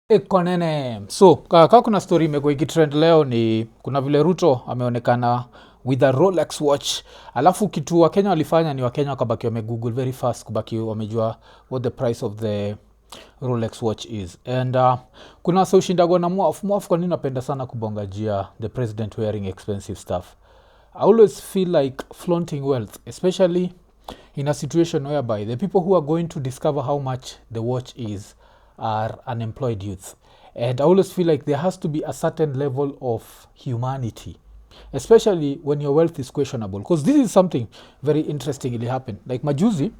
Konene. So kaka kuna story imekuwa ikitrend leo ni kuna vile Ruto ameonekana with a Rolex watch. Alafu kitu wa Kenya walifanya ni wa Kenya wakabaki wamegoogle very fast kubaki wamejua what the price of the Rolex watch is. And kuna wase ushindagwa na mwafu kwa nini napenda sana kubongajia the president wearing expensive stuff. I always feel like flaunting wealth, especially in a situation whereby the people who are going to discover how much the watch is are unemployed youth. And I always feel like there has to be a certain level of humanity, especially when your wealth is questionable. Because this is something very interesting ili happen. Like majuzi,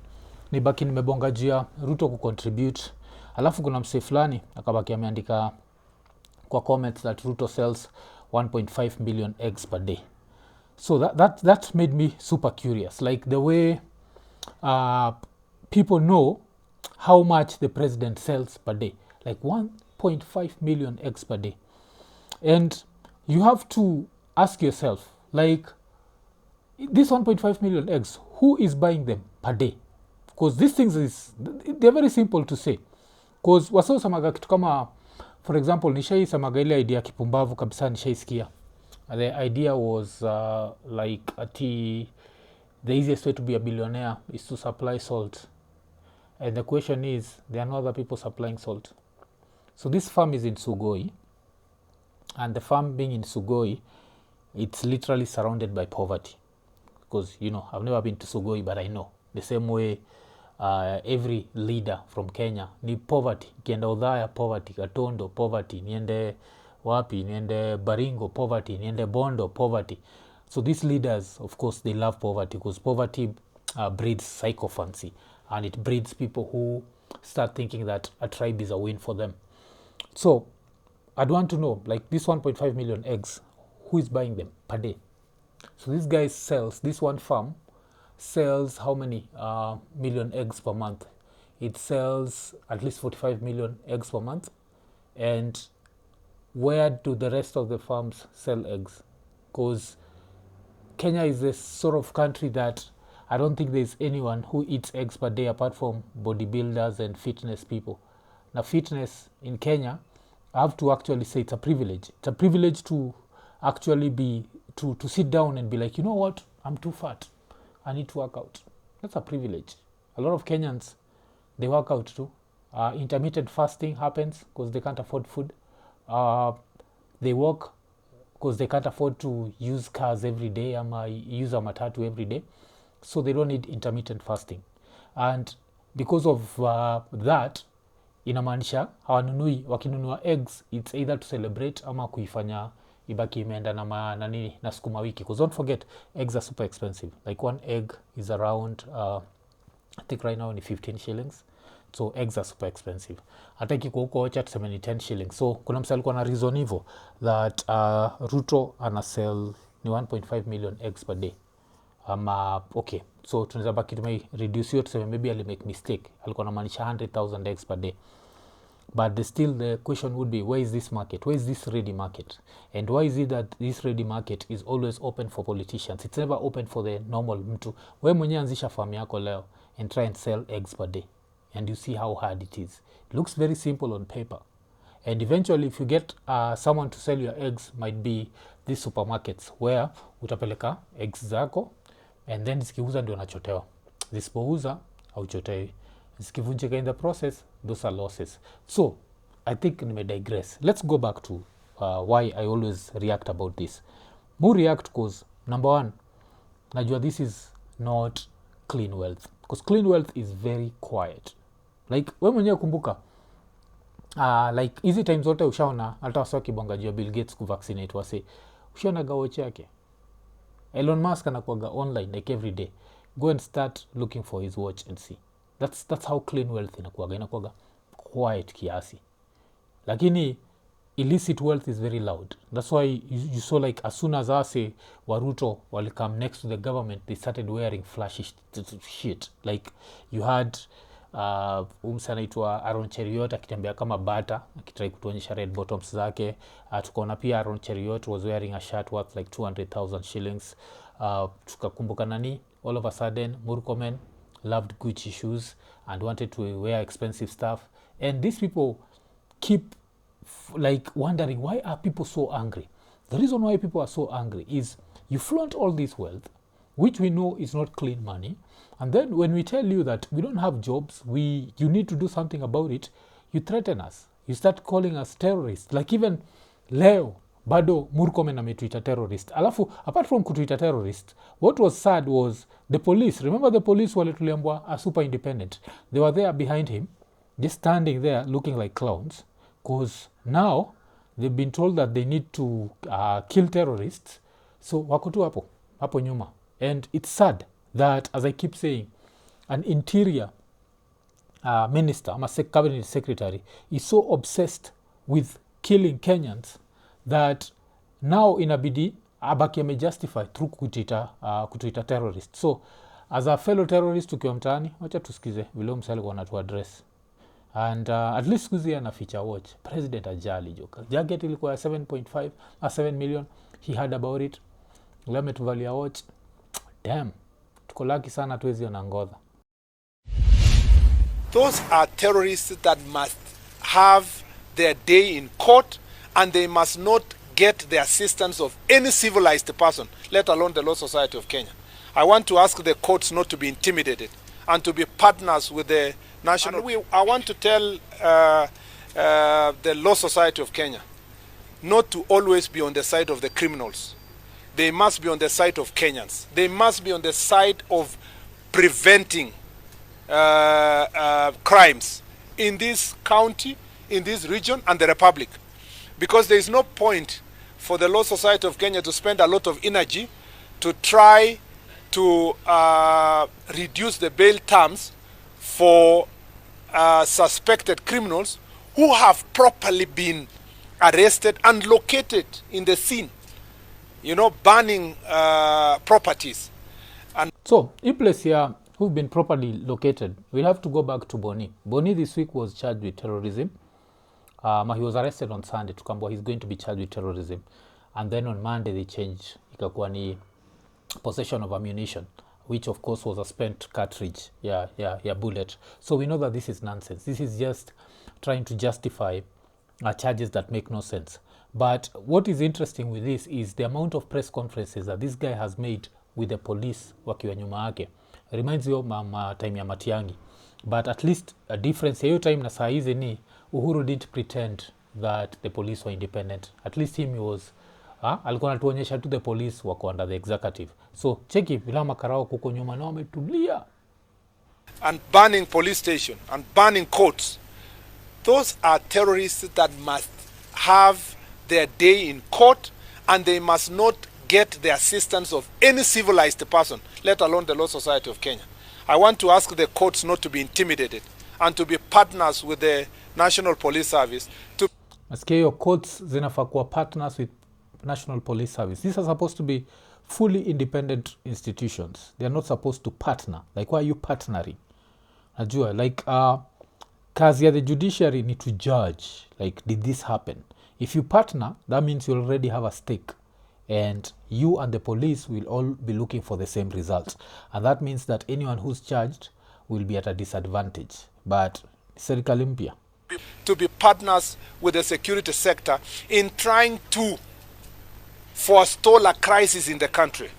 ni baki nimebongajia Ruto kucontribute. Alafu kuna msee fulani, akabaki ameandika kwa comments that Ruto sells 1.5 million eggs per day. So that made me super curious. Like the way people know how much the president sells per day, like 1.5 million eggs per day. And you have to ask yourself, like, this 1.5 million eggs, who is buying them per day? Because these things they're very simple to say. Because wasao samaga kitu kama, for example, nishai samaga ile idea kipumbavu kabisa nishaisikia. The idea was like the easiest way to be a billionaire is to supply salt. And the question is, there are no other people supplying salt. So this farm is in Sugoi. And the farm being in Sugoi, it's literally surrounded by poverty. Because, you know, I've never been to Sugoi, but I know. The same way every leader from Kenya, ni poverty. Kienda Udhaya, poverty. Gatondo, poverty. Niende wapi, niende Baringo, poverty. Niende Bondo, poverty. So these leaders, of course, they love poverty because poverty breeds sycophancy. And it breeds people who start thinking that a tribe is a win for them. So I'd want to know, like this 1.5 million eggs, who is buying them per day? So this guy sells, this one farm sells how many million eggs per month? It sells at least 45 million eggs per month. And where do the rest of the farms sell eggs? Because Kenya is a sort of country that I don't think there's anyone who eats eggs per day apart from bodybuilders and fitness people. Now, fitness in Kenya, I have to actually say it's a privilege. It's a privilege to actually be, to sit down and be like, you know what, I'm too fat. I need to work out. That's a privilege. A lot of Kenyans, they work out too. Intermittent fasting happens because they can't afford food. They work because they can't afford to use cars every day, use a matatu every day. So they don't need intermittent fasting. And because of that, inamaanisha hawanunui, wakinunua eggs, it's either to celebrate ama kuifanya ibaki imeenda na nini na sukuma wiki. Because don't forget, eggs are super expensive. Like one egg is around, I think right now ni 15 shillings. So eggs are super expensive. Hata ikikuwa huko ocha tuseme ni 10 shillings. So kuna msee alikuwa na reason hivyo that Ruto ana sell ni 1.5 million eggs per day. Okay, so tunaweza baki reduce hiyo tuseme maybe ali make mistake, alikuwa anamaanisha 100,000 eggs per day. But still the question would be, where is this market? Where is this ready market? And why is it that this ready market is always open for politicians? It's never open for the normal mtu. Wewe mwenyewe anzisha farm yako leo and try and sell eggs per day. And you see how hard it is. It looks very simple on paper. And eventually if you get someone to sell your eggs, might be these supermarkets where utapeleka eggs zako and then zikiuza ndio nachotewa. Zisipouza hauchotewi. Zikivunjika in the process, those are losses. So I think nime digress. Let's go back to why I always react about this. More react because number one, najua this is not clean wealth. Because clean wealth is very quiet. Like wewe mwenyewe kumbuka, like hizi times zote ushaona hata wasa kibongajia Bill Gates kuvaccinate wase, ushaona gawoche yake. Elon Musk anakuaga online like every day. Go and start looking for his watch and see. That's how clean wealth inakuaga quiet kiasi. Lakini illicit wealth is very loud. That's why you saw like as soon as Ase Waruto will come next to the government, they started wearing flashy shit. Like you had anaitwa Aaron Cheriot akitembea kama bata akitrai kutuonyesha red bottoms zake. Tukaona pia Aaron Cheriot was wearing a shirt worth like 200,000 shillings. Tukakumbuka nani, all of a sudden Murkomen loved Gucci shoes and wanted to wear expensive stuff. And these people keep like wondering, why are people so angry? The reason why people are so angry is you flaunt all this wealth, which we know is not clean money, and then when we tell you that we don't have jobs, you need to do something about it, you threaten us. You start calling us terrorists. Like even leo bado Murkomen ametuita terrorist. Alafu apart from kutuita terrorist, what was sad was the police. Remember the police wale tuliambwa are super independent. They were there behind him, just standing there looking like clowns, because now they've been told that they need to kill terrorists. So wako tu hapo nyuma. And it's sad that, as I keep saying, an interior minister, a cabinet secretary, is so obsessed with killing Kenyans that now inabidi abaki amejustify through kutuita terrorist. So as a fellow terrorist tukiwa mtaani, wacha tusikize vile msali kwa to address. And at least kuzi ana feature watch president ajali joka jacket ilikuwa 7 million. He heard about it, lame tuvalia watch. Damn, tuko lucky sana tuwezi ona ngodha. Those are terrorists that must have their day in court, and they must not get the assistance of any civilized person, let alone the Law Society of Kenya. I want to ask the courts not to be intimidated and to be partners with the national. I want to tell the Law Society of Kenya not to always be on the side of the criminals. They must be on the side of Kenyans. They must be on the side of preventing crimes in this county, in this region, and the Republic. Because there is no point for the Law Society of Kenya to spend a lot of energy to try to reduce the bail terms for suspected criminals who have properly been arrested and located in the scene, burning properties. And so, in place here, who've been properly located, we'll have to go back to Boni. Boni this week was charged with terrorism. He was arrested on Sunday. Tukambwa he's going to be charged with terrorism. And then on Monday they changed. Ikakuwa ni possession of ammunition, which of course was a spent cartridge. Bullet. So we know that this is nonsense. This is just trying to justify charges that make no sense. But what is interesting with this is the amount of press conferences that this guy has made with the police wakiwa nyuma yake. Reminds you of time ya Matiangi. But at least a difference hiyo time na saa hizi ni Uhuru didn't pretend that the police were independent. At least him was alikuwa anatuonyesha tu the police wako under the executive. So cheki vila Karua kuko nyuma na wametulia. And banning police station and banning courts. Those are terrorists that must have their day in court, and they must not get the assistance of any civilized person, let alone the Law Society of Kenya. I want to ask the courts not to be intimidated and to be partners with the National Police Service. Nasikia your courts zinafaa kuwa partners with National Police Service. These are supposed to be fully independent institutions. They are not supposed to partner. Like, why are you partnering? Najua, like, kazi ya the judiciary need to judge, like, did this happen? If you partner, that means you already have a stake. And you and the police will all be looking for the same results. And that means that anyone who's charged will be at a disadvantage. But serikali mpya to be partners with the security sector in trying to forestall a crisis in the country.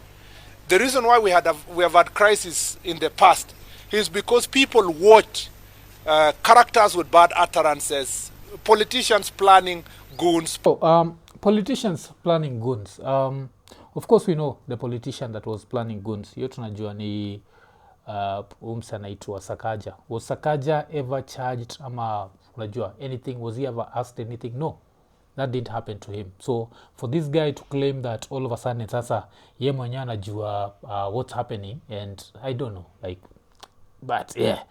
The reason why we have had crisis in the past is because people watch characters with bad utterances, politicians planning goons. Politicians planning goons. Of course we know the politician that was planning goons. Hiyo tunajua ni anaitwa Sakaja. Was Sakaja ever charged ama unajua anything? Was he ever asked anything? No. That didn't happen to him. So for this guy to claim that all of a sudden sasa ye mwenyewe anajua what's happening, and I don't know, like, but yeah.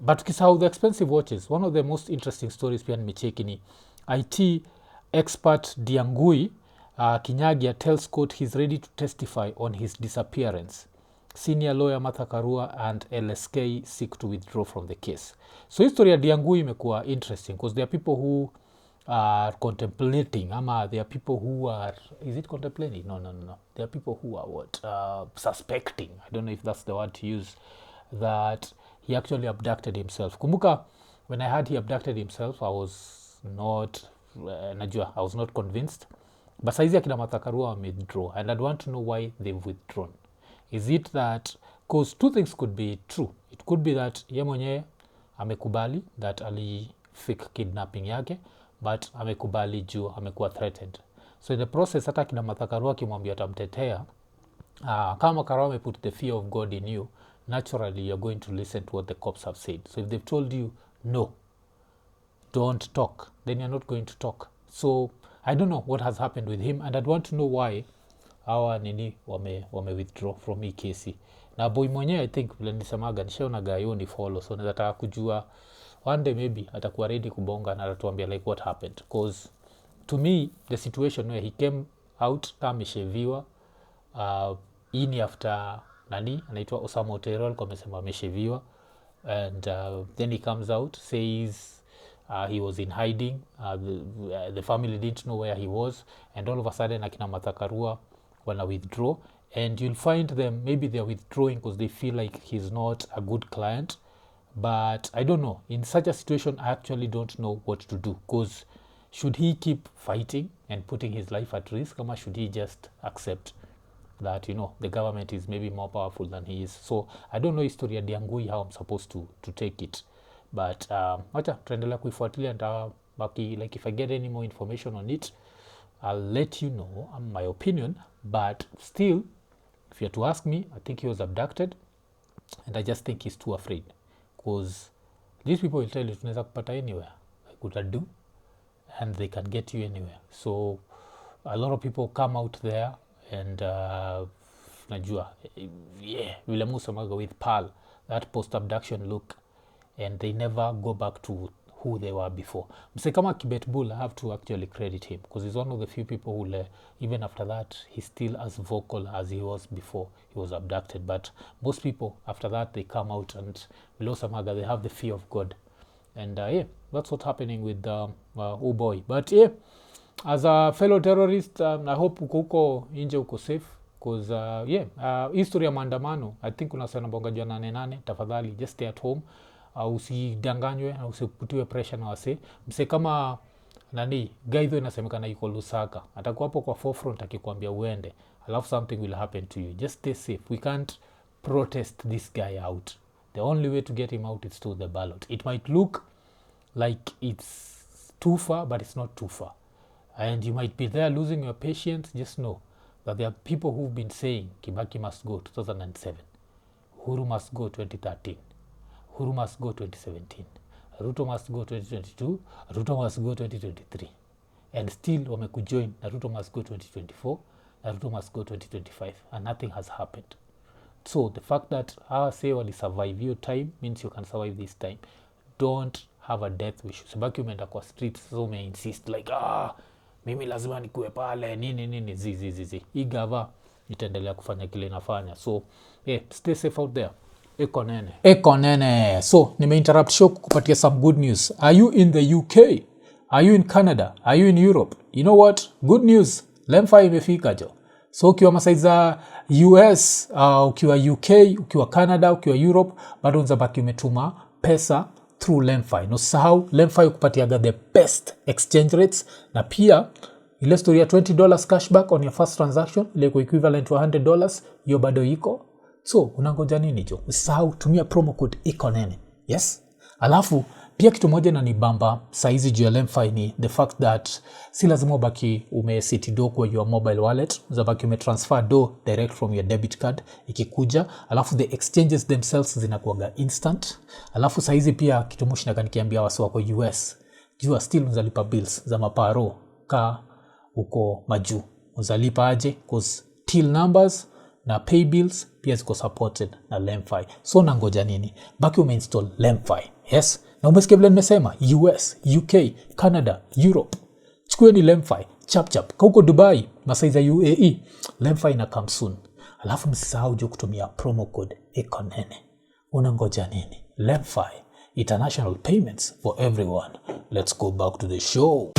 But ukisahau the expensive watches, one of the most interesting stories pia nimecheki ni IT expert Ndiangui Kinyagia tells court he's ready to testify on his disappearance. Senior lawyer Karua and LSK seek to withdraw from the case. So history ya Ndiangui imekuwa interesting because there are people who are contemplating, there are people who are, is it contemplating? No. There are people who are suspecting, I don't know if that's the word to use, that he actually abducted himself. Kumbuka, when I heard he abducted himself, I was not najua I was not convinced, but saizi akina Martha Karua withdraw, and I'd want to know why they've withdrawn. Is it that, because two things could be true. It could be that ye mwenye amekubali that fake kidnapping yake, but amekubali juu amekuwa threatened. So in the process, hata kina Martha Karua kimwambia atamtetea, kama Karua put the fear of God in you, naturally you're going to listen to what the cops have said. So if they've told you, no, don't talk, then you're not going to talk. So I don't know what has happened with him, and I'd want to know why our Nini wame withdraw from EKC. Na boy mwenye I think vile nisemaga nishaona gayo ni follow, so nataka kujua one day maybe atakuwa ready kubonga na atatuambia like what happened, because to me the situation where he came out kama amesheviwa ini after nani anaitwa Osama Oterol kwa amesema amesheviwa, and then he comes out says he was in hiding, the family didn't know where he was, and all of a sudden akina Martha Karua wanna withdraw, and you'll find them maybe they're withdrawing because they feel like he's not a good client. But I don't know, in such a situation I actually don't know what to do, because should he keep fighting and putting his life at risk, or should he just accept that, you know, the government is maybe more powerful than he is? So I don't know history ya Ndiangui how I'm supposed to take it, but wacha tuendelea kuifuatilia, and like if I get any more information on it I'll let you know my opinion. But still, if you're to ask me, I think he was abducted, and I just think he's too afraid, because these people will tell you tunaweza kupata anywhere, like what I do, and they can get you anywhere. So a lot of people come out there and najua vile musemaga with Pearl, that post-abduction look, and they never go back to who they were before. Mse kama Kibet Bull, I have to actually credit him, because he's one of the few people who even after that he's still as vocal as he was before he was abducted. But most people after that, they come out and below Samaga, they have the fear of God, and that's what's happening with oh boy. But as a fellow terrorist, I hope uko nje uko safe, because history ya maandamano, I think unasema bonga jua 8 tafadhali just stay at home, usidanganywe na usiputiwe pressure na wase. Mse kama nani Gaitho inasemekana yuko Lusaka, atakuwa hapo kwa forefront akikwambia uende, alafu something will happen to you. Just stay safe. We can't protest this guy out. The only way to get him out is through the ballot. It might look like it's too far, but it's not too far, and you might be there losing your patience. Just know that there are people who've been saying Kibaki must go 2007, Uhuru must go 2013, Uhuru must go 2017, Ruto must go 2022, Ruto must go 2023, and still wamekujoin na Ruto must go 2024, na Ruto must go 2025, and nothing has happened. So the fact that our say wali survive your time means you can survive this time. Don't have a death wish. Sabaki umeenda kwa streets, so may insist like mimi lazima nikuwe pale nini zizi. Igava itaendelea kufanya kile inafanya. So stay safe out there. Eko nene. So nimeinterrupt show kukupatia some good news. Are you in the UK? Are you in Canada? Are you in Europe? You know what? Good news. Lemfi imefika jo. So ukiwa masaiza US, ukiwa UK, ukiwa Canada, ukiwa Europe, bado unzabaki umetuma pesa through Lemfi. No sahau, Lemfi ukupatiaga the best exchange rates, na pia ile story ya $20 cashback on your first transaction, ile kwa equivalent to $100, hiyo bado iko. So unangoja nini jo? Usahau tumia promo code ikonene. Yes? Alafu pia kitu moja na nibamba saizi juu ya Lemfi ni the fact that si lazima ubaki umeseti do kwa your mobile wallet, uzabaki umetransfer do direct from your debit card ikikuja, alafu the exchanges themselves zinakuwaga instant. Alafu saizi pia kitu mushina kanikiambia wasi wako US, jua still unzalipa bills za maparo ka uko maju. Unzalipa aje? Cause till numbers na pay bills pia ziko supported na Lemfi. So nangoja nini? Baki umeinstall Lemfi. Yes? Na umesikia vile nimesema US, UK, Canada, Europe. Chukueni Lemfi, chap. Kauko Dubai, masaiza UAE, Lemfi ina come soon. Alafu msisahau jo kutumia promo code ikonene. Unangoja nini? Lemfi, international payments for everyone. Let's go back to the show.